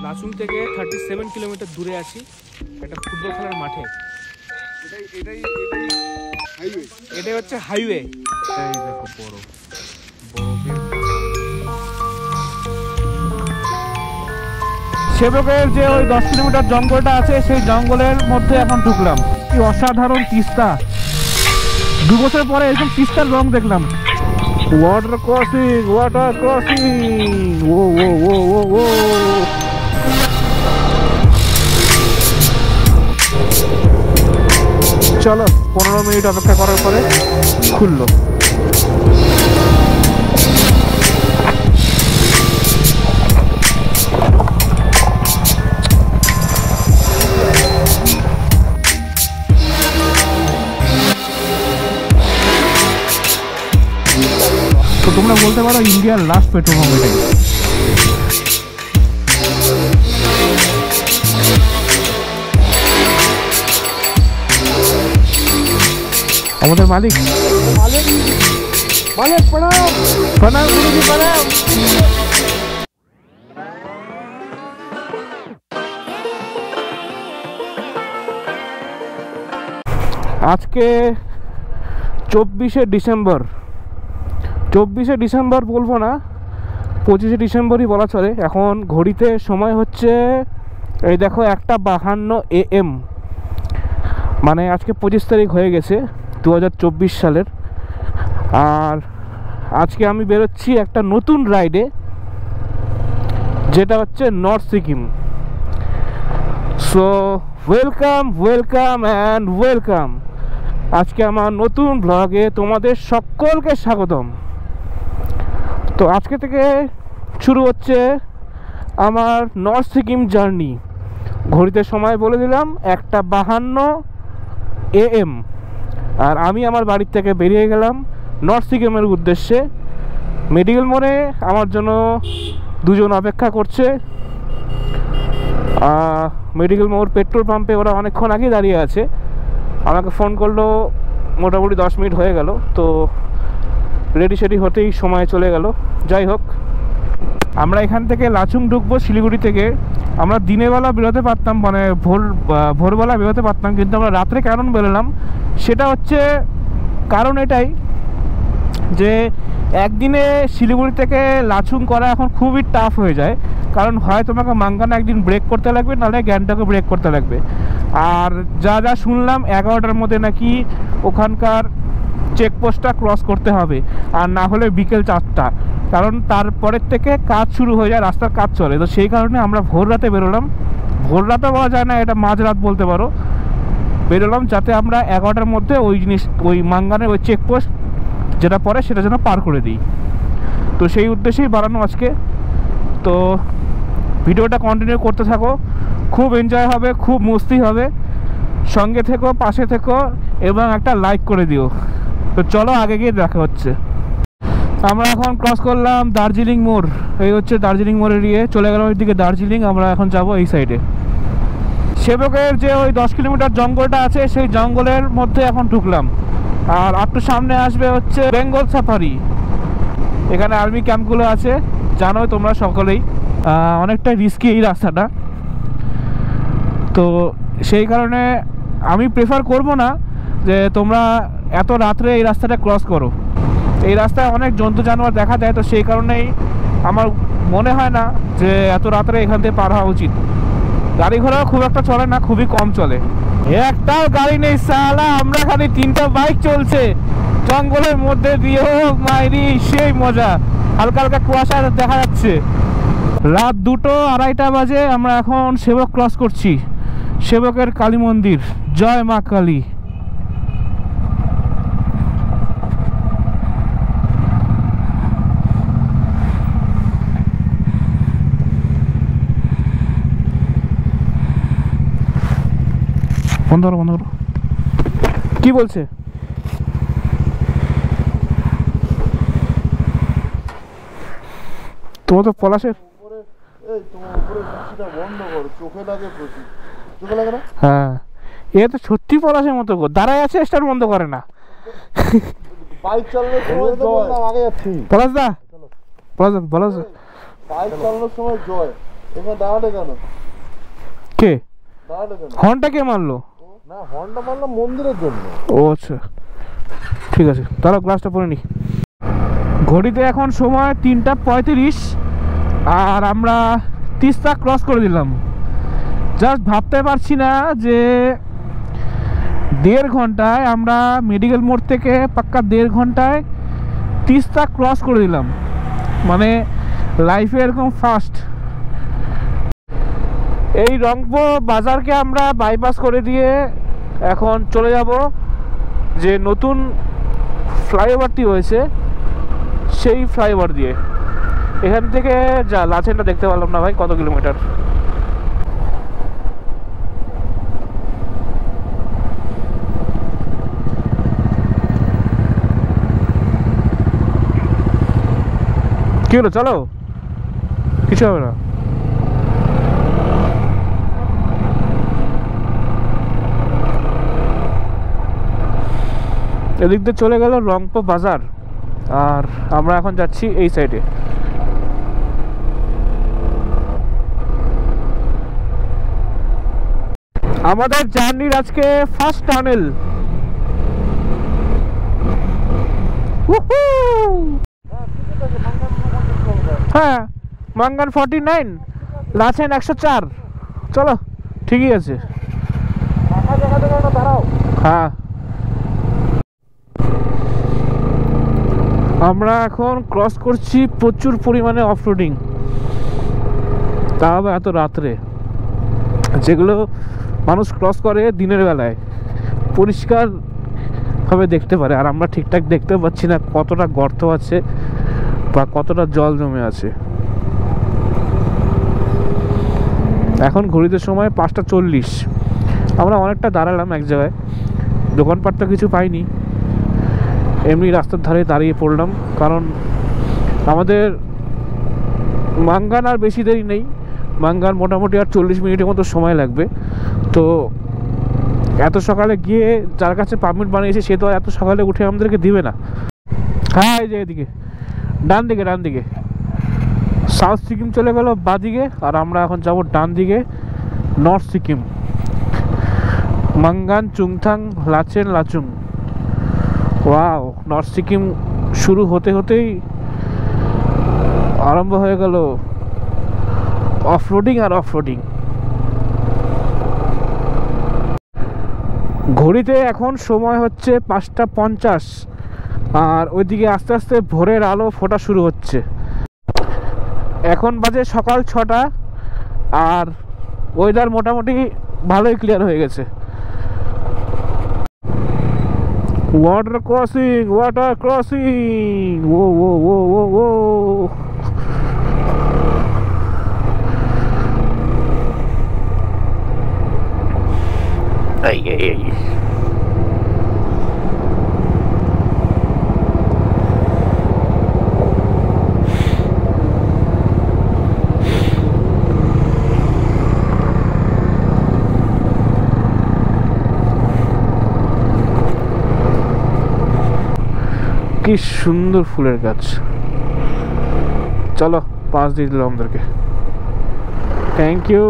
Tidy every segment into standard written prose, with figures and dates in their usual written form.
লাচুং থেকে 37 কিলোমিটার দূরে আছি একটা ফুটবল খেলার মাঠে। এটাই হচ্ছে হাইওয়ে। এই দেখো বরফের সেবকের যে ওই 10 কিলোমিটার জঙ্গলটা আছে সেই জঙ্গলের মধ্যে এখন ঢুকলাম। কি অসাধারণ তিস্তা, 2 বছর পরে এরকম তিস্তার রং দেখলাম। ওয়াটার ক্রসিং, ওয়াটার ক্রসিং, ও ও ও ও ও। চলো 15 মিনিট অপেক্ষা করার পরে খুললো। তো তোমরা বলতে পারো ইন্ডিয়ার লাস্ট পেট্রোল পাম্প এটাই। আমাদের মালিক মালিক প্রণাম প্রণাম গুরুজি প্রণাম। আজকে 24শে ডিসেম্বর, 24শে ডিসেম্বর বলবো না, 25শে ডিসেম্বরই বলা চলে। এখন ঘড়িতে সময় হচ্ছে এই দেখো 1:52 AM, মানে আজকে 25 তারিখ হয়ে গেছে 2024 সালের। আর আজকে আমি বেরোচ্ছি একটা নতুন রাইডে, যেটা হচ্ছে north Sikkim. So welcome welcome and welcome. আজকে আমার নতুন ব্লগে তোমাদের সকলকে স্বাগতম। তো আজকে থেকে শুরু হচ্ছে আমার নর্থ সিকিম জার্নি। ঘড়িতে সময় বলে দিলাম 1:52 AM, আর আমি আমার বাড়ির থেকে বেরিয়ে গেলাম নর্থ সিকিমের উদ্দেশ্যে। মেডিকেল মোড়ে আমার জন্য 2 জন অপেক্ষা করছে। মেডিকেল মোড় পেট্রোল পাম্পে ওরা অনেকক্ষণ আগে দাঁড়িয়ে আছে। আমাকে ফোন করলো, মোটামুটি 10 মিনিট হয়ে গেল। তো রেডি সেডি হতেই সময় চলে গেল। যাই হোক, আমরা এখান থেকে লাচুং ঢুকবো শিলিগুড়ি থেকে। আমরা দিনের বেলা বেরোতে পারতাম, মানে ভোরবেলা বেরোতে পারতাম, কিন্তু আমরা রাত্রে কেন বেরোলাম সেটা হচ্ছে কারণ এটাই যে একদিনে শিলিগুড়ি থেকে লাচুং করা এখন খুবই টাফ হয়ে যায়। কারণ হয় তোমাকে মাঙ্গানা একদিন ব্রেক করতে লাগবে, নাহলে গ্যাংটকে ব্রেক করতে লাগবে। আর যা যা শুনলাম 11টার মধ্যে নাকি ওখানকার চেকপোস্টটা ক্রস করতে হবে, আর না হলে বিকেল 4টা, কারণ তারপরের থেকে কাজ শুরু হয়ে যায়, রাস্তার কাজ চলে। তো সেই কারণে আমরা ভোর রাতে বেরোলাম। ভোর রাতে বলা যায় না, এটা মাঝরাত বলতে পারো। বেরোলাম যাতে আমরা 11টার মধ্যে ওই মাঙ্গানের ওই চেকপোস্ট যেটা পরে সেটা যেন পার করে দিই। তো সেই উদ্দেশ্যেই বাড়ানো আজকে। তো ভিডিওটা কন্টিনিউ করতে থাকো, খুব এনজয় হবে, খুব মস্তি হবে। সঙ্গে থেকো, পাশে থেকো এবং একটা লাইক করে দিও। তো চলো আগে গিয়ে দেখা হচ্ছে। আমরা এখন ক্রস করলাম দার্জিলিং মোড়। এই হচ্ছে দার্জিলিং মোড় এরিয়ে, চলে গেলাম ওইদিকে দার্জিলিং। আমরা এখন যাব এই সাইডে। সেবকের যে ওই 10 কিলোমিটার জঙ্গলটা আছে সেই জঙ্গলের মধ্যে এখন ঢুকলাম। আর একটু সামনে আসবে হচ্ছে বেঙ্গল সাফারি। এখানে আর্মি ক্যাম্পগুলো আছে, জানোই তোমরা সকলেই। অনেকটা রিস্কি এই রাস্তাটা, তো সেই কারণে আমি প্রেফার করব না যে তোমরা এত রাত্রে এই রাস্তাটা ক্রস করো। এই রাস্তায় অনেক জন্তু জানোয়ার দেখা যায়, তো সেই কারণেই আমার মনে হয় না যে এত রাত্রে এখান থেকে পার হওয়া উচিত। গাড়ি ঘোড়াও খুব একটা চলে না, খুবই কম চলে। একটাও গাড়ি নেই সালা, আমরা খালি 3টা বাইক চলছে জঙ্গলের মধ্যে দিয়ে। ও মাইরি, সেই মজা। হালকা হালকা কুয়াশা দেখা যাচ্ছে। রাত 2টো 2:30 বাজে। আমরা এখন সেবক ক্রস করছি, সেবকের কালী মন্দির। জয় মা কালী। বন্ধ করো, বন্ধ করো। কি বলছে? তোমার তো পলাশের হ্যাঁ, এ তো সত্যি পলাশের মতো দাঁড়ায় আছে, স্টার্ট বন্ধ করে না। বাইক চালানোর সময় তো আগে যাচ্ছি। পলাশ দা, পলাশ পলাশ বাইক চালানোর সময় জয় এখানে দাঁড়ালে কেন? কে দাঁড়ালে কেন? হর্নটা কে মারলো? না, হর্নটা মারলাম মন্দিরের জন্য। ও আচ্ছা, ঠিক আছে, তাহলে গ্লাসটা পরে নি। ঘড়িতে এখন সময় 3:35 আর আমরা তিস্তা ক্রস করে দিলাম। জাস্ট ভাবতে পারছি না যে 1.5 ঘন্টায় আমরা মেডিকেল মোড় থেকে পাক্কা 1.5 ঘন্টায় তিস্তা ক্রস করে দিলাম, মানে লাইফে এরকম ফার্স্ট। এই রংপুর বাজারকে আমরা বাইপাস করে দিয়ে এখন চলে যাব যে নতুন ফ্লাইওভারটি হয়েছে সেই ফ্লাইওভার দিয়ে। এখান থেকে যা লাচেনটা দেখতে পারলাম না ভাই, কত কিলোমিটার। কি হলো, চলো, কিছু হবে না। এদিক দিয়ে চলে গেল রংপুর বাজার আর আমরা এখন যাচ্ছি এই সাইডে। আমাদের জার্নির আজকে ফার্স্ট টানেল। হ্যাঁ, মাঙ্গান 49, লাচেন 104। চলো, ঠিকই আছে। হ্যাঁ, আমরা এখন ক্রস করছি প্রচুর পরিমাণে অফরোডিং, তাও এত রাত্রে। যেগুলো মানুষ ক্রস করে দিনের বেলায় পরিষ্কার ভাবে দেখতে পারে, আর আমরা ঠিকঠাক দেখতে পাচ্ছি না কতটা গর্ত আছে বা কতটা জল জমে আছে। এখন ঘড়িতে সময় 5:40। আমরা অনেকটা দাঁড়ালাম এক জায়গায়, দোকানপাট তো কিছু পাইনি, এমনি রাস্তার ধারে দাঁড়িয়ে পড়লাম, কারণ আমাদের মাঙ্গান আর বেশি দেরি নেই। মাঙ্গান মোটামুটি আর 40 মিনিটের মতো সময় লাগবে। তো এত সকালে গিয়ে যার কাছে পারমিট বানিয়েছে সে তো এত সকালে উঠে আমাদেরকে দিবে না। হ্যাঁ, এই যে এদিকে ডান দিকে সাউথ সিকিম চলে গেল বাদিকে, আর আমরা এখন যাব ডান দিকে north Sikkim, Mangan, Chungthang, Lachen, Lachung. Wow, north Sikkim শুরু হতে হতেই আরম্ভ হয়ে গেল অফরোডিং আর অফরোডিং। ঘড়িতে এখন সময় হচ্ছে 5:50 আর ওইদিকে আস্তে আস্তে ভোরের আলো ফোটা শুরু হচ্ছে। এখন বাজে সকাল 6টা আর ওয়েদার মোটামুটি ভালোই ক্লিয়ার হয়ে গেছে। ওয়াটার ক্রসিং, ও ও ও ও ও এই এই এই কি সুন্দর ফুলের গাছ। চলো, পাশ দিয়ে দিল আমাদেরকে, থ্যাংক ইউ।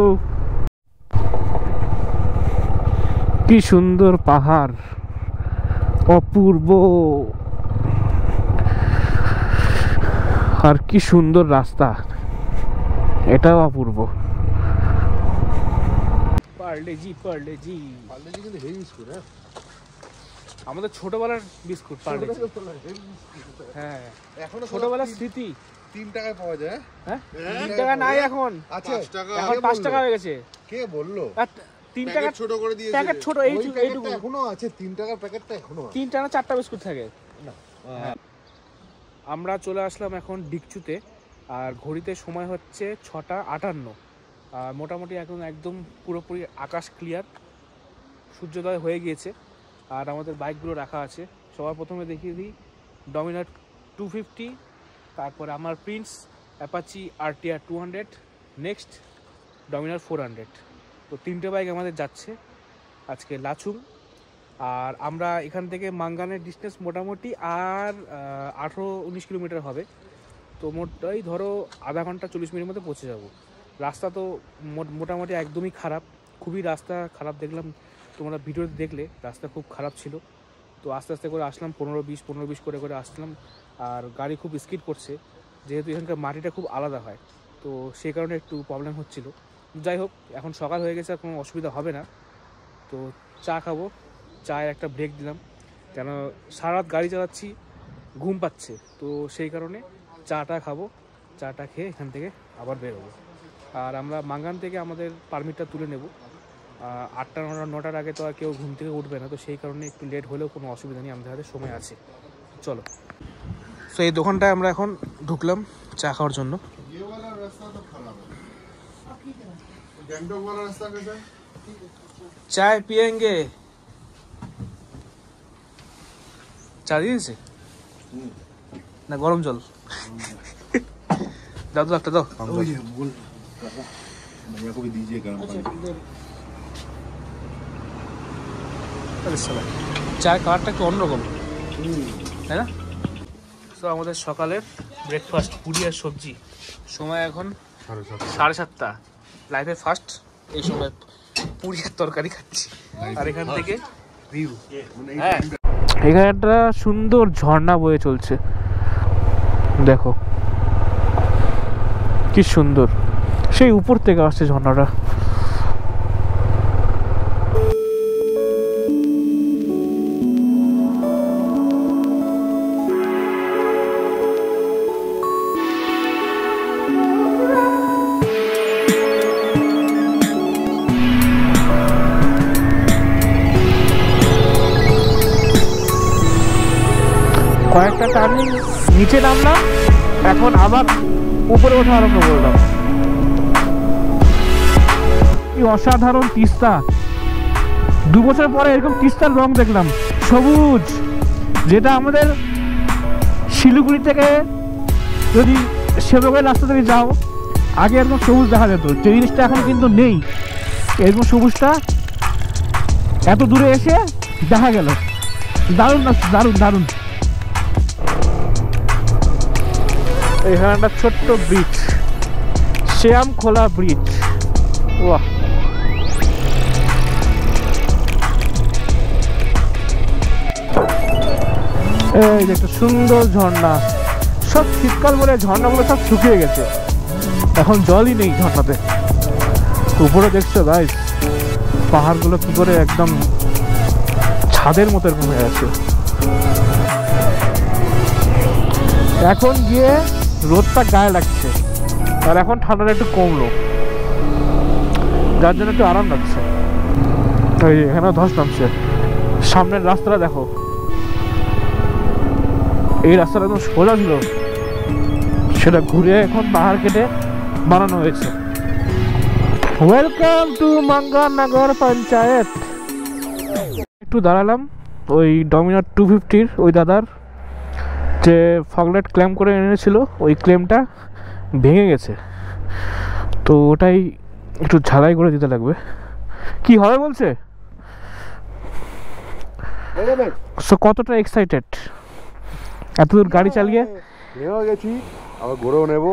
কি সুন্দর পাহাড়, অপূর্ব, আর কি সুন্দর রাস্তা, এটাও অপূর্ব। পার্লেজি কিন্তু হেভি বিস্কুট। হ্যাঁ, আমাদের ছোটবেলার বিস্কুট পার্লেজি। হ্যাঁ, এখনো ছোটবেলার স্মৃতি। 3 টাকায় পাওয়া যায়। হ্যাঁ, 3 টাকা নাই এখন, আচ্ছা, এখন 5 টাকা হয়ে গেছে। কে বললো? 3 টাকা ছোট করে দিয়েছে। প্যাকেট ছোট, এইটুকু এখনো আছে, 3 টাকার প্যাকেটটা এখনো আছে। 3 টাকা 4টা বিস্কুট থাকে। না, আমরা চলে আসলাম এখন ডিকচুতে আর ঘড়িতে সময় হচ্ছে 6:58 আর মোটামুটি এখন একদম পুরোপুরি আকাশ ক্লিয়ার, সূর্যোদয় হয়ে গিয়েছে। আর আমাদের বাইকগুলো রাখা আছে, সবার প্রথমে দেখিয়ে দিই ডমিনার 250, তারপরে আমার Prince Apache RTR 200, next Dominar 400। তো 3টে বাইক আমাদের যাচ্ছে আজকে লাচুং। আর আমরা এখান থেকে মাঙ্গানের ডিস্টেন্স মোটামুটি আর 18-19 কিলোমিটার হবে। তো মোটাই ধরো আধা ঘন্টা 40 মিনিটের মধ্যে পৌঁছে যাব। রাস্তা তো মোটামুটি একদমই খারাপ, খুবই রাস্তা খারাপ। দেখলাম তোমরা ভিডিওতে দেখলে রাস্তা খুব খারাপ ছিল। তো আস্তে আস্তে করে আসলাম, 15-20 করে আসলাম। আর গাড়ি খুব স্কিড করছে, যেহেতু এখানকার মাটিটা খুব আলাদা হয়, তো সেই কারণে একটু প্রবলেম হচ্ছিল। যাই হোক, এখন সকাল হয়ে গেছে, আর কোনো অসুবিধা হবে না। তো চা খাবো, চায়ের একটা ব্রেক দিলাম, কেন সারা রাত গাড়ি চালাচ্ছি, ঘুম পাচ্ছে। তো সেই কারণে চাটা খাবো, চাটা খেয়ে এখান থেকে আবার বেরোবো। আর আমরা মাঙ্গান থেকে আমাদের পারমিটটা তুলে নেব। 8টা 9টার আগে তো আর কেউ ঘুম থেকে উঠবে না, তো সেই কারণে একটু লেট হলেও কোনো অসুবিধা নেই, আমাদের হাতে সময় আছে। চলো, তো এই দোকানটায় আমরা এখন ঢুকলাম চা খাওয়ার জন্য। চায় পিয়েঙ্গে, চা দিয়েছে না গরম জল? দাও তো একটা, দাও। চায়ের কালারটা একটু অন্যরকম, তাই না? তো আমাদের সকালের ব্রেকফাস্ট পুরি আর সবজি। সময় এখন 7:30। লাইফে ফার্স্ট এই সময় পুরি আর তরকারি খাচ্ছি। আর এখান থেকে ভিউ, হ্যাঁ, এখানে একটা সুন্দর ঝর্ণা বয়ে চলছে, দেখো কি সুন্দর, সেই উপর থেকে আসছে ঝর্ণাটা। কয়েকটা টার্নিং নিচে নামলাম, এখন আবার উপরে ওঠা আরম্ভ করলাম। কি অসাধারণ তিস্তা! 2 বছর পরে এরকম তিস্তার রং দেখলাম, সবুজ, যেটা আমাদের শিলিগুড়ি থেকে যদি সেবকের রাস্তা থেকে যাও, আগে এরকম সবুজ দেখা যেত, যে জিনিসটা এখন কিন্তু নেই। এরকম সবুজটা এত দূরে এসে দেখা গেল, দারুণ, দারুণ দারুণ। এখানে একটা ছোট্ট ব্রিজ, শ্যামখোলা ব্রিজ। বাহ, এই যে একটা সুন্দর ঝর্ণা। সব শীতকাল বলে ঝর্ণাগুলো সব শুকিয়ে গেছে, এখন জলই নেই ঝর্ণাতে। উপরে দেখছো গাইস, পাহাড়গুলো কি করে একদম ছাদের মতো এরকম হয়ে আছে। এখন গিয়ে রোদটা গায়ে লাগছে, আর এখন ঠান্ডাটা একটু কমলো, যার জন্য একটু আরাম লাগছে। এই এখানে ধস নামছে, সামনের রাস্তাটা দেখো, এই রাস্তাটা একদম সোজা ছিল, সেটা ঘুরে এখন পাহাড় কেটে বানানো হয়েছে। ওয়েলকাম টু মাঙ্গান নগর পঞ্চায়েত। একটু দাঁড়ালাম, ওই ডমিনার 250-র ওই দাদার যে ফগলাইট ক্লেম করে এনেছিল, ওই ক্লেমটা ভেঙে গেছে, তো ওটাই একটু ঝালাই করে দিতে লাগবে। কি হবে বলছে? সো কতটা এক্সাইটেড এতদূর গাড়ি চালিয়ে? নেওয়া গেছি, আবার ঘুরেও নেব,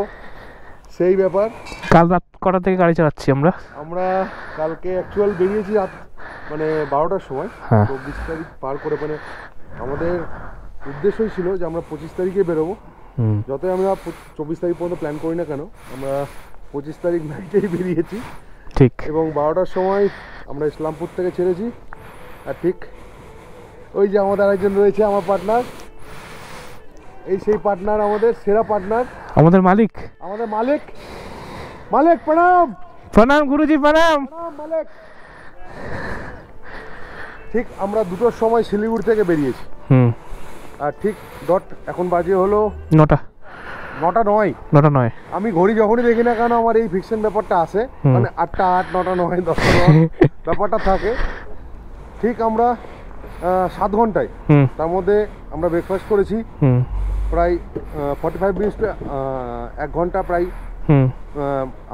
সেই ব্যাপার। কাল রাত কটা থেকে গাড়ি চালাচ্ছি আমরা? কালকে অ্যাকচুয়াল বেরিয়েছি রাত মানে 12টার সময়। 24 তারিখ পার করে, মানে আমাদের উদ্দেশ্যই ছিল যে আমরা 25 তারিখে বেরোবো। যতই আমরা 24 তারিখ পর্যন্ত প্ল্যান করি না কেন, আমরা 25 তারিখ নাইটেই বেরিয়েছি, ঠিক। এবং 12টার সময় আমরা ইসলামপুর থেকে ছেড়েছি। আর ঠিক ওই যে আমাদের আরেকজন রয়েছে, আমার পার্টনার, এই সেই পার্টনার, আমাদের সেরা পার্টনার, আমাদের মালিক, মালিক প্রণাম, প্রণাম গুরুজি, প্রণাম মালিক। ঠিক আমরা 2টোর সময় শিলিগুড়ি থেকে বেরিয়েছি, আর ঠিক এখন বাজে হলো 9টা 9 আমি ঘড়ি যখনই দেখি না কেন, আমার এই ফিকশন ব্যাপারটা আসে, মানে 8টা 8, 9টা 9, 10টা 10 ব্যাপারটা থাকে। ঠিক আমরা 7 ঘন্টায়, তার মধ্যে আমরা ব্রেকফাস্ট করেছি প্রায় 45 মিনিট, 1 ঘন্টা প্রায়,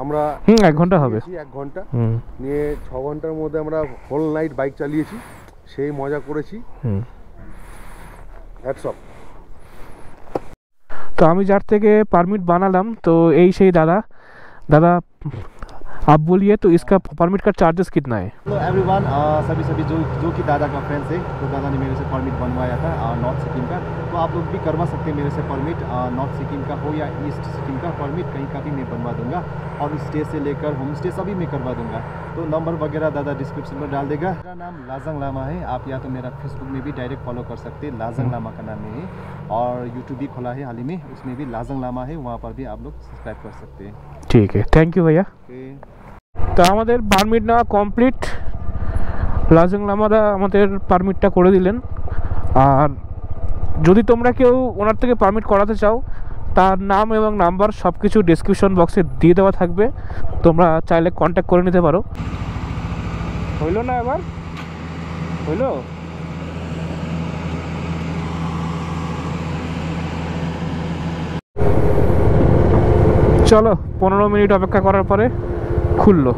আমরা 1 ঘন্টা হবে, 1 ঘন্টা নিয়ে 6 ঘন্টার মধ্যে আমরা হোল নাইট বাইক চালিয়েছি, সেই মজা করেছি। Hats off. তো আমি যার থেকে পারমিট বানালাম, তো এই সেই দাদা आप बोलिए तो इसका परमिट का चार्जेस कितना है? हेलो एवरीवन, सभी जो कि दादा का फ्रेंड्स है, तो दादा ने मेरे से परमिट बनवाया था नॉर्थ सिक्किम का। तो आप लोग भी करवा सकते हैं मेरे से परमिट, नॉर्थ सिक्किम का हो या ईस्ट सिक्किम का परमिट, कहीं का भी मैं बनवा दूंगा। और स्टे से लेकर होम स्टे सभी मैं करवा दूंगा। तो नंबर वगैरह दादा डिस्क्रिप्शन में डाल देगा। मेरा नाम लाजंग लामा है, आप या तो मेरा फेसबुक में भी डायरेक्ट फॉलो कर सकते हैं, लाजंग लामा का नाम है। और यूट्यूब भी खोला है हाल ही में, उसमें भी लाजंग लामा है, वहाँ पर भी आप लोग सब्सक्राइब कर सकते हैं। ठीक है, थैंक यू भैया। তো আমাদের পারমিট নেওয়া কমপ্লিট। লাজং লামারা আমাদের পারমিটটা করে দিলেন। আর যদি তোমরা কেউ ওনার থেকে পারমিট করাতে চাও, তার নাম এবং নাম্বার সব কিছু ডেসক্রিপশন বক্সে দিয়ে দেওয়া থাকবে, তোমরা চাইলে কন্ট্যাক্ট করে নিতে পারো। হইল না এবার? হইল? চলো 15 মিনিট অপেক্ষা করার পরে খুললো।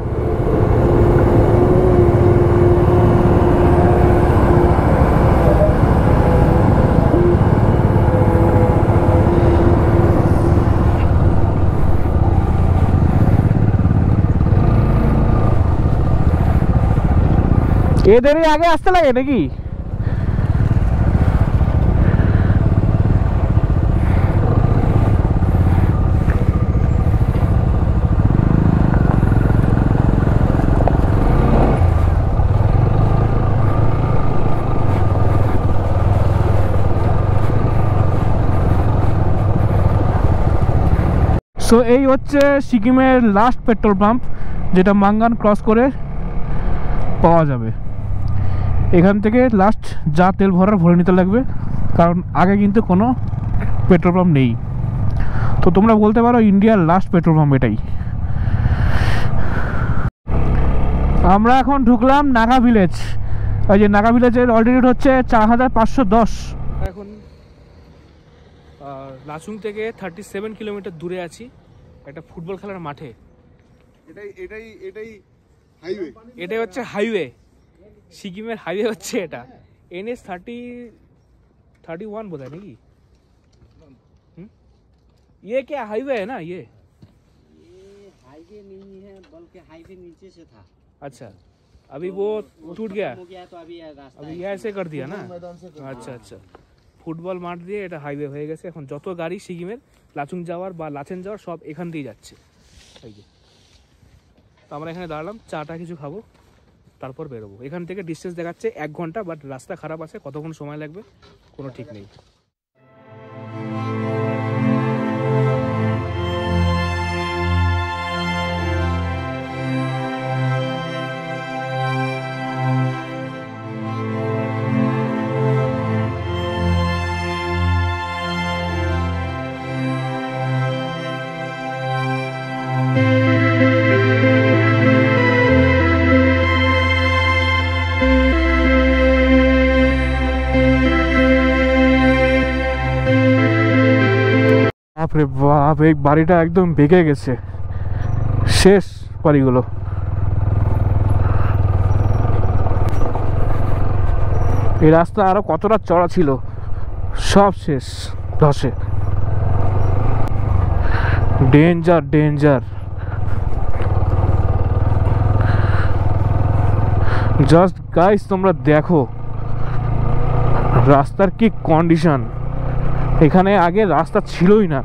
এদেরই আগে আসতে লাগে নাকি? সো এই হচ্ছে সিকিমের লাস্ট পেট্রোল পাম্প, যেটা মাঙ্গান ক্রস করে পাওয়া যাবে। এখান থেকে লাস্ট যা তেল ভরার ভরে নিতে লাগবে, কারণ আগে কিন্তু কোনো পেট্রোল পাম্প নেই। তো তোমরা বলতে পারো ইন্ডিয়ার লাস্ট পেট্রোল পাম্প এটাই। আমরা এখন ঢুকলাম নাগা ভিলেজ। ওই যে নাগা ভিলেজের অল্টিটিউড হচ্ছে 4510। এখন লাচুং থেকে 37 কিলোমিটার দূরে আছি একটা ফুটবল খেলার মাঠে। এটাই হচ্ছে হাইওয়ে, সিকিমের হাইওয়ে হচ্ছে এটা। NH 31 बोला नहीं? ये क्या हाईवे है ना? ये हाईवे नहीं है, बल्कि हाईवे नीचे से था। अच्छा, अभी वो टूट गया तो अभी ऐसे कर दिया ना? अच्छा अच्छा, ফুটবল মাঠ দিয়ে এটা হাইওয়ে হয়ে গেছে। এখন যত গাড়ি সিকিমের লাচুং যাওয়ার বা লাচেন যাওয়ার সব এখান দিয়ে যাচ্ছে। এই যে তো আমরা এখানে দাঁড়ালাম, চাটা কিছু খাবো, তারপর বেরোবো। এখান থেকে ডিস্টেন্স দেখাচ্ছে 1 ঘন্টা, বাট রাস্তা খারাপ আছে, কতক্ষণ সময় লাগবে কোনো ঠিক নেই। বাপরে বাপ, এই বাড়িটা একদম বেঁকে গেছে, শেষ বাড়িগুলো। এই রাস্তা আরো কতটা চড়া ছিল, সব শেষ ধসে। Danger danger. জাস্ট গাইস তোমরা দেখো রাস্তার কি কন্ডিশন। এখানে আগে রাস্তা ছিলই না,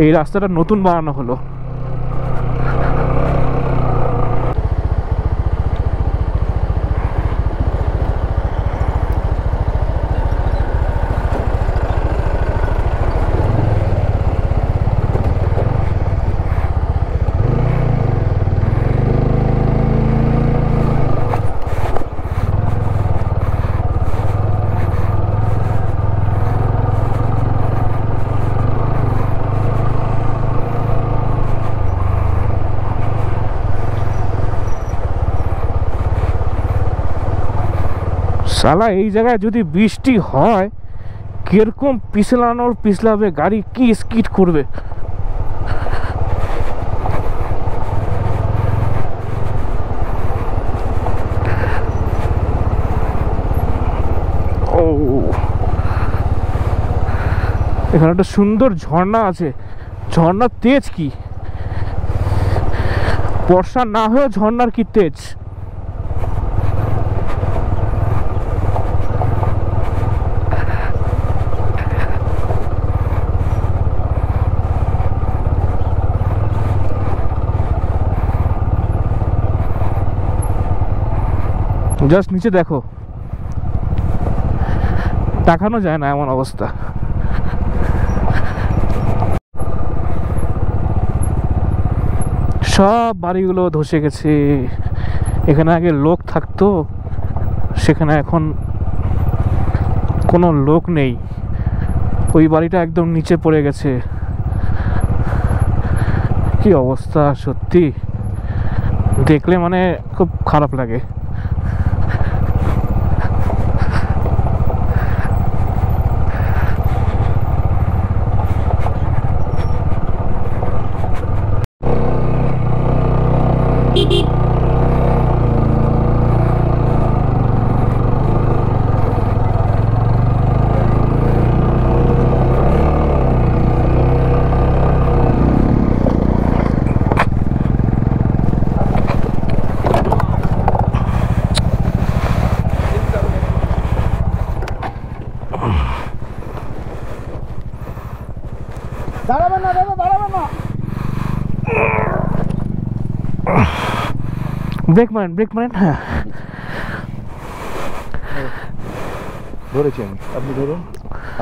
এই রাস্তাটা নতুন বানানো হলো। শালা এই জায়গায় যদি বৃষ্টি হয় কিরকম পিছলাবে গাড়ি, কি স্কিড করবে। ও এখানে একটা সুন্দর ঝর্ণা আছে, ঝর্ণার তেজ কি। বর্ষা না হয়ে ঝর্ণার কি তেজ। জাস্ট নিচে দেখো, তাকানো যায় না এমন অবস্থা। সব বাড়িগুলো ধসে গেছে। এখানে আগে লোক থাকতো, সেখানে এখন কোনো লোক নেই। ওই বাড়িটা একদম নিচে পড়ে গেছে। কি অবস্থা সত্যি, দেখলে মানে খুব খারাপ লাগে। দাঁড়াবেন না দাদা, দাঁড়াবেন না। ব্রেক মারেন, ব্রেক মারেন। হ্যাঁ ধরেছি আমি, আপনি ধরুন,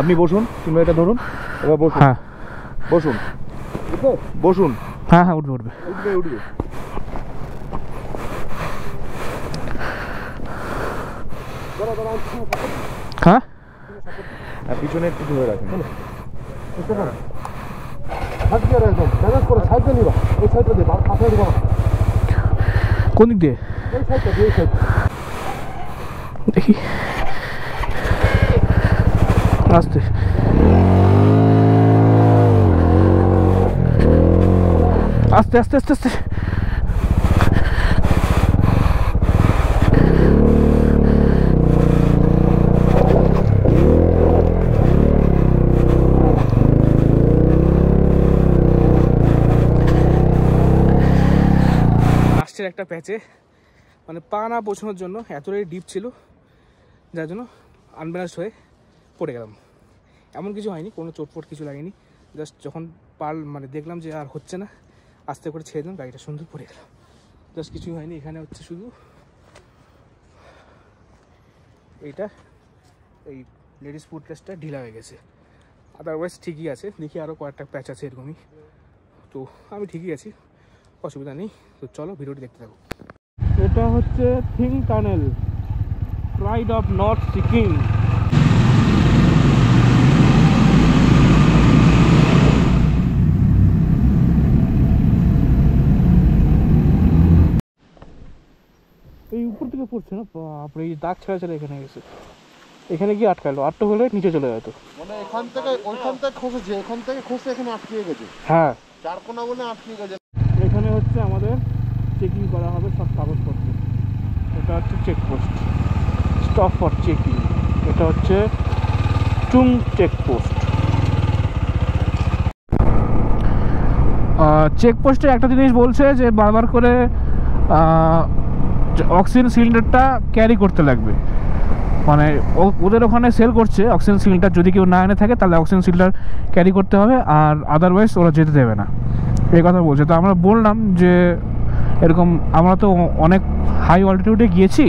আপনি বসুন, তুমি এটা ধরুন, এবার বসুন। হ্যাঁ বসুন, বসুন। হ্যাঁ হ্যাঁ উঠবে উঠবে। উঠবে উঠবে। হ্যাঁ পিছনে একটু ধরে রাখেন। একদম ম্যানেজ করে সাইডে নিবা, এই সাইডটা দিয়ে পাশে দিবা। কোন দিক দিয়ে? এই সাইডটা দিয়ে, এই সাইড দেখি। আস্তে আস্তে আস্তে আস্তে আস্তে। লাস্টের একটা প্যাচে মানে পা না পৌঁছানোর জন্য এতটাই ডিপ ছিল, যার জন্য আনব্যালেন্স হয়ে পড়ে গেলাম। এমন কিছু হয়নি, কোনো চোটফোট কিছু লাগেনি। জাস্ট যখন মানে দেখলাম যে আর হচ্ছে না, আস্তে করে ছেড়ে দিলাম, গাড়িটা সুন্দর পড়ে গেলাম। জাস্ট কিছুই হয়নি। এখানে হচ্ছে শুধু এইটা, এই লেডিস ফুট রেস্টটা ঢিলা হয়ে গেছে, আদারওয়াইজ ঠিকই আছে। দেখি আরও কয়েকটা প্যাচ আছে এরকমই, তো আমি ঠিকই আছি, অসুবিধা নেই। তো চলো ভিডিওটি দেখতে থাকো। এটা হচ্ছে thing tunnel, pride of north Sikkim. এই উপর থেকে পড়ছে না, বাপরে এই দাগ ছাড়া ছাড়া এখানে গেছে। এখানে গিয়ে আটকালো, আটটা হলে নিচে চলে যেত। মানে এখান থেকে ওইখান থেকে খসেছে, এখান থেকে খসে এখানে আটকে গেছে। হ্যাঁ চারকোনা বলে আটকে গেছে। এখানে হচ্ছে আমাদের চেকিং করা হবে সব কাগজপত্র। এটা হচ্ছে চেকপোস্ট, স্টপ ফর চেকিং। এটা হচ্ছে চুং চেকপোস্ট। চেকপোস্টে একটা জিনিস বলছে যে বারবার করে অক্সিজেন সিলিন্ডারটা ক্যারি করতে লাগবে। মানে ওদের ওখানে সেল করছে অক্সিজেন সিলিন্ডার, যদি কেউ না এনে থাকে তাহলে অক্সিজেন সিলিন্ডার ক্যারি করতে হবে, আর আদারওয়াইজ ওরা যেতে দেবে না, এই কথা বলছে। তো আমরা বললাম যে এরকম আমরা তো অনেক হাই অল্টিটিউডে গিয়েছি,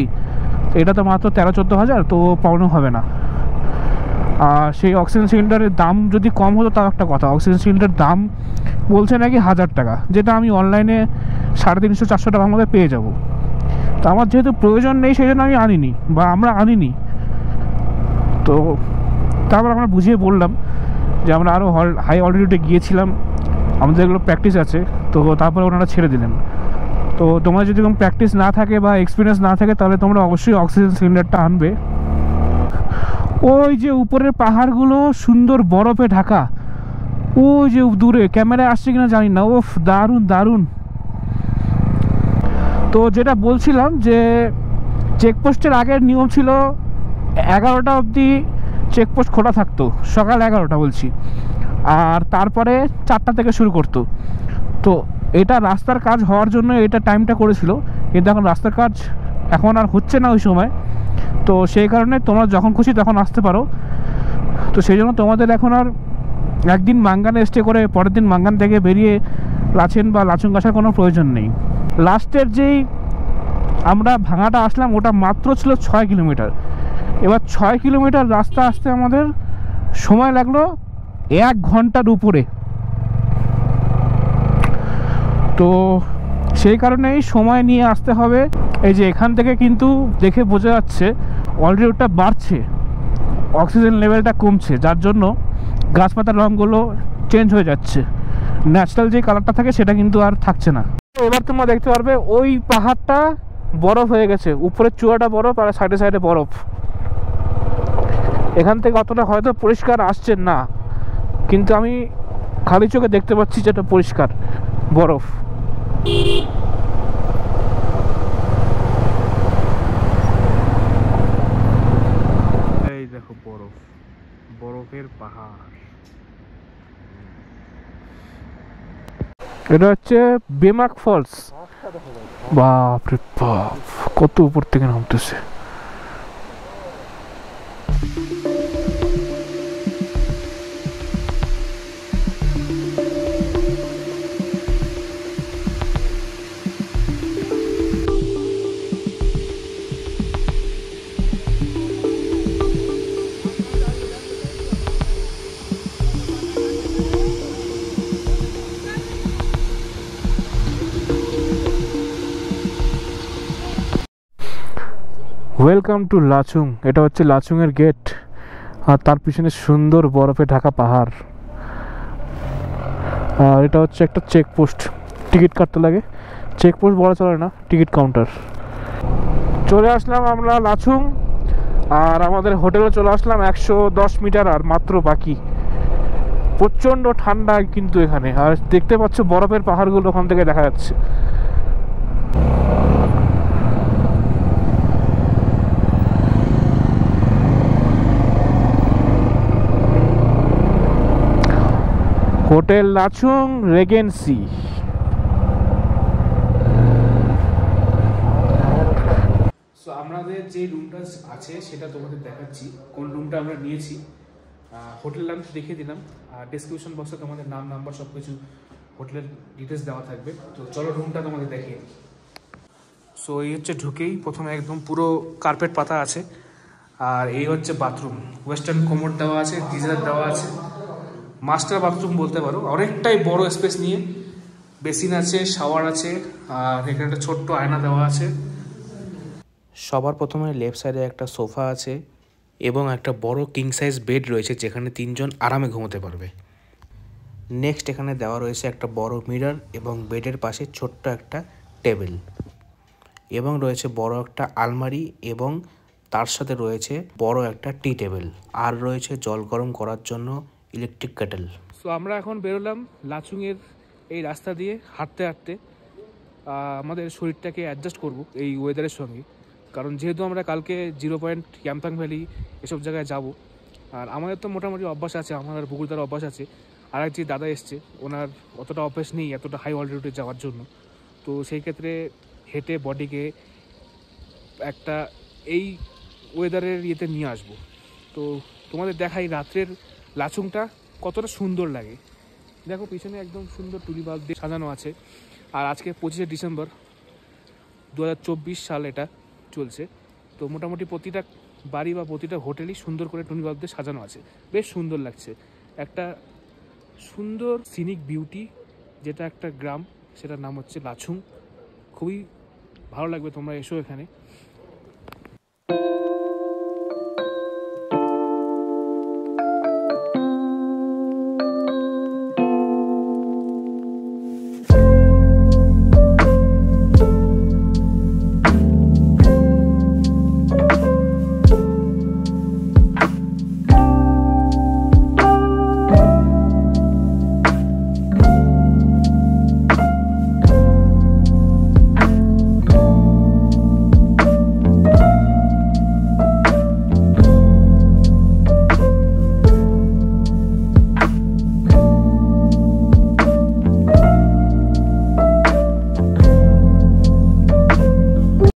এটা তো মাত্র 13-14 হাজার, তো প্রবলেম হবে না। আর সেই অক্সিজেন সিলিন্ডারের দাম যদি কম হতো তাও একটা কথা। অক্সিজেন সিলিন্ডারের দাম বলছে নাকি 1000 টাকা, যেটা আমি অনলাইনে 350-400 টাকার মধ্যে পেয়ে যাব। তো আমার যেহেতু প্রয়োজন নেই সেই জন্য আমি আনিনি, বা আমরা আনিনি। তো তারপর আমরা বুঝিয়ে বললাম যে আমরা আরও হাই অল্টিটিউডে গিয়েছিলাম, আমাদের এগুলো প্র্যাকটিস আছে। তো তারপরে ওনারা ছেড়ে দিলেন। তো তোমার যদি কোনো প্র্যাকটিস না থাকে বা এক্সপিরিয়েন্স না থাকে তাহলে তোমরা অবশ্যই অক্সিজেন সিলিন্ডারটা আনবে। ওই যে উপরের পাহাড়গুলো সুন্দর বরফে ঢাকা, ওই যে দূরে ক্যামেরায় আসছে কিনা জানি না, ওফ দারুণ দারুণ। তো যেটা বলছিলাম যে চেকপোস্টের আগের নিয়ম ছিল 11টা অবধি চেকপোস্ট খোলা থাকতো, সকাল 11টা বলছি, আর তারপরে 4টা থেকে শুরু করতো। তো এটা রাস্তার কাজ হওয়ার জন্য এটা টাইমটা করেছিল, কিন্তু এখন রাস্তার কাজ এখন আর হচ্ছে না ওই সময়, তো সেই কারণে তোমরা যখন খুশি তখন আসতে পারো। তো সেই জন্য তোমাদের এখন আর একদিন মাঙ্গানে স্টে করে পরের দিন মাঙ্গান থেকে বেরিয়ে লাচেন বা লাচুং আসার কোনো প্রয়োজন নেই। লাস্টের যেই আমরা ভাঙাটা আসলাম ওটা মাত্র ছিল 6 কিলোমিটার। এবার 6 কিলোমিটার রাস্তা আসতে আমাদের সময় লাগলো 1 ঘন্টার উপরে। তো সেই কারণেই সময় নিয়ে আসতে হবে। এই যে এখান থেকে কিন্তু দেখে বোঝা যাচ্ছে অলরেডি ওটা বাড়ছে, অক্সিজেন লেভেলটা কমছে, যার জন্য গাছপাতার রঙগুলো চেঞ্জ হয়ে যাচ্ছে, ন্যাচারাল যে কালারটা থাকে সেটা কিন্তু আর থাকছে না। এবার তোমরা দেখতে পারবে ওই পাহাড়টা বরফ হয়ে গেছে, উপরের চূড়াটা বরফ আর সাইডে সাইডে বরফ। এখান থেকে অতটা হয়তো পরিষ্কার আসছে না, কিন্তু আমি খালি চোখে দেখতে পাচ্ছি যেটা পরিষ্কার বরফ। এই দেখো বরফ, বরফের পাহাড়। এটা হচ্ছে বেমাক ফলস। বাপ রে বাপ, কত উপর থেকে নামতেছে। Welcome to Lachung. এটা হচ্ছে লাচুংয়ের গেট, আর তার পিছনে সুন্দর বরফে ঢাকা পাহাড়। আর এটা হচ্ছে একটা চেকপোস্ট, টিকিট কাটতে লাগে। চেকপোস্ট বলা চলে না, টিকিট কাউন্টার। চলে আসলাম আমরা লাচুং, আর আমাদের হোটেলে চলে আসলাম। 110 মিটার আর মাত্র বাকি। প্রচণ্ড ঠান্ডা কিন্তু এখানে, আর দেখতে পাচ্ছ বরফের পাহাড়গুলো ওখান থেকে দেখা যাচ্ছে। হোটেল লাচুং রেগেন্সি। সো আমাদের যে রুমটা আছে সেটা তোমাদের দেখাচ্ছি, কোন রুমটা আমরা নিয়েছি। হোটেল নাম দেখিয়ে দিলাম, আর ডেসক্রিপশন বক্সে তোমাদের নাম নাম্বার সব কিছু হোটেলের ডিটেলস দেওয়া থাকবে। তো চলো রুমটা তোমাদের দেখিয়ে। সো এই হচ্ছে ঢুকেই প্রথমে একদম পুরো কার্পেট পাতা আছে, আর এই হচ্ছে বাথরুম। ওয়েস্টার্ন কোমোড দেওয়া আছে, গিজার দেওয়া আছে, মাস্টার বাথরুম বলতে পারো। অনেকটাই বড় স্পেস নিয়ে, বেসিন আছে, শাওয়ার আছে, আর এখানে একটা ছোট্ট আয়না দেওয়া আছে। সবার প্রথমে লেফট সাইডে একটা সোফা আছে এবং একটা বড় কিং সাইজ বেড রয়েছে, যেখানে 3 জন আরামে ঘুমোতে পারবে। নেক্সট এখানে দেওয়া রয়েছে একটা বড় মিরর এবং বেডের পাশে ছোট্ট একটা টেবিল, এবং রয়েছে বড় একটা আলমারি, এবং তার সাথে রয়েছে বড় একটা টি টেবিল, আর রয়েছে জল গরম করার জন্য ইলেকট্রিক কেটেল। সো আমরা এখন বেরোলাম লাচুংয়ের এই রাস্তা দিয়ে হাঁটতে হাঁটতে। আমাদের শরীরটাকে অ্যাডজাস্ট করব এই ওয়েদারের সঙ্গে, কারণ যেহেতু আমরা কালকে 0 পয়েন্ট ইয়ামথাং ভ্যালি এসব জায়গায় যাব, আর আমাদের তো মোটামুটি অভ্যাস আছে, আমার আর বুকুরদার অভ্যাস আছে। আর এক যে দাদা এসছে, ওনার অতটা অভ্যাস নেই এতটা হাই অল্টিটিউডে যাওয়ার জন্য। তো সেই ক্ষেত্রে হেঁটে বডিকে একটা এই ওয়েদারের ইয়েতে নিয়ে আসবো। তো তোমাদের দেখাই রাত্রের লাচুংটা কতটা সুন্দর লাগে। দেখো পিছনে একদম সুন্দর টুলি বাল্ব দিয়ে সাজানো আছে। আর আজকে 25শে ডিসেম্বর 2024 সাল এটা চলছে। তো মোটামুটি প্রতিটা বাড়ি বা প্রতিটা হোটেলই সুন্দর করে টুনি বাল্ব দিয়ে সাজানো আছে, বেশ সুন্দর লাগছে। একটা সুন্দর সিনিক বিউটি, যেটা একটা গ্রাম, সেটার নাম হচ্ছে লাচুং। খুবই ভালো লাগবে, তোমরা এসো এখানে।